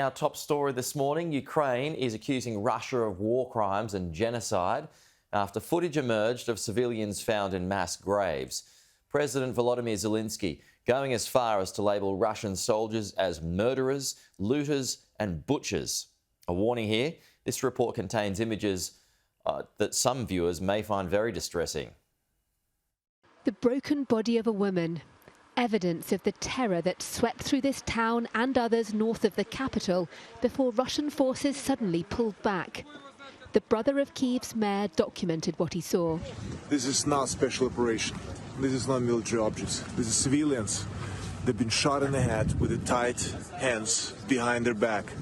Our top story this morning, Ukraine is accusing Russia of war crimes and genocide after footage emerged of civilians found in mass graves. President Volodymyr Zelenskyy going as far as to label Russian soldiers as murderers, looters and butchers. A warning here, this report contains images that some viewers may find very distressing. The broken body of a woman. Evidence of the terror that swept through this town and others north of the capital before Russian forces suddenly pulled back. The brother of Kyiv's mayor documented what he saw. This is not a special operation. This is not military objects. This is civilians. They've been shot in the head with the tied hands behind their back.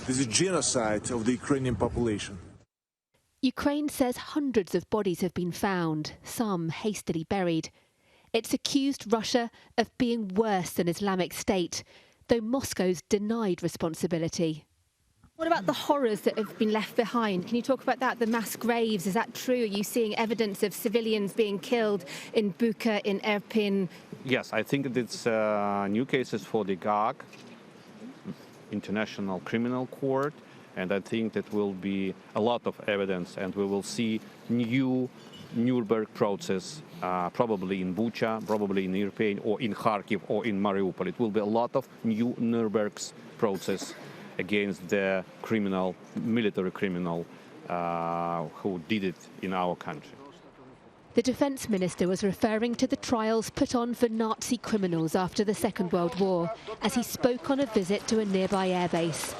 This is genocide of the Ukrainian population. Ukraine says hundreds of bodies have been found, some hastily buried. It's accused Russia of being worse than Islamic State, though Moscow's denied responsibility. What about the horrors that have been left behind? Can you talk about that? The mass graves, is that true? Are you seeing evidence of civilians being killed in Bucha, in Irpin? Yes, I think it's new cases for the Hague, International Criminal Court, and I think that will be a lot of evidence, and we will see new Nuremberg process, probably in Bucha, probably in Irpin, or in Kharkiv, or in Mariupol. It will be a lot of new Nuremberg process against the criminal, military criminal who did it in our country. The defence minister was referring to the trials put on for Nazi criminals after the Second World War as he spoke on a visit to a nearby airbase.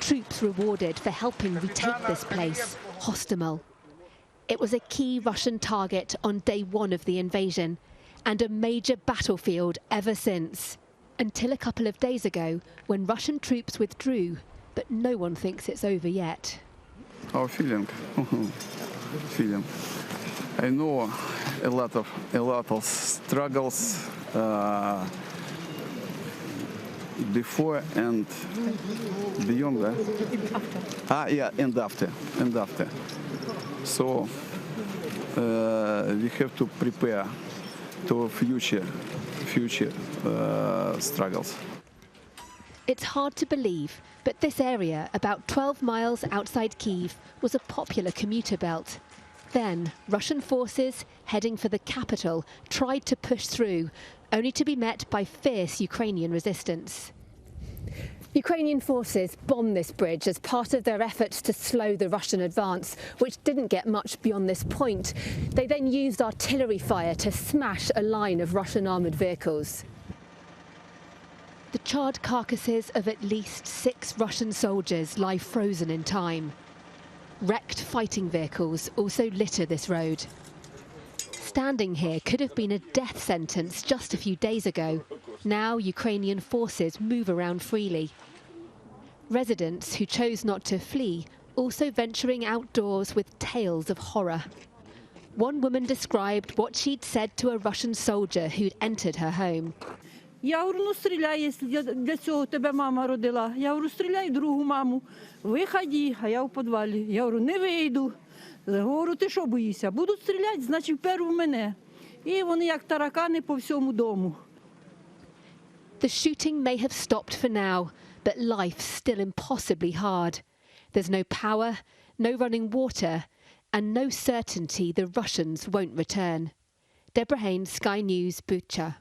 Troops rewarded for helping retake this place, Hostomel. It was a key Russian target on day one of the invasion and a major battlefield ever since. Until a couple of days ago, when Russian troops withdrew, but no one thinks it's over yet. Our feeling. I know a lot of struggles before and beyond that. And after. So we have to prepare to future struggles. It's hard to believe, but this area, about 12 miles outside Kyiv, was a popular commuter belt. Then, Russian forces, heading for the capital, tried to push through, only to be met by fierce Ukrainian resistance. Ukrainian forces bombed this bridge as part of their efforts to slow the Russian advance, which didn't get much beyond this point. They then used artillery fire to smash a line of Russian armoured vehicles. The charred carcasses of at least 6 Russian soldiers lie frozen in time. Wrecked fighting vehicles also litter this road. Standing here could have been a death sentence just a few days ago. Now Ukrainian forces move around freely. Residents who chose not to flee also venturing outdoors with tales of horror. One woman described what she'd said to a Russian soldier who'd entered her home. Я говорю, ну стріляй, для цього тебе мама родила. Я говорю, стріляй другу маму, виходи, а я в підвалі. Я говорю, не вийду. Говорю, ти що боїшся? Будуть стріляти, значить вперу в мене. І вони як таракани по всьому дому. The shooting may have stopped for now, but life's still impossibly hard. There's no power, no running water, and no certainty the Russians won't return. Deborah Haynes, Sky News, Bucha.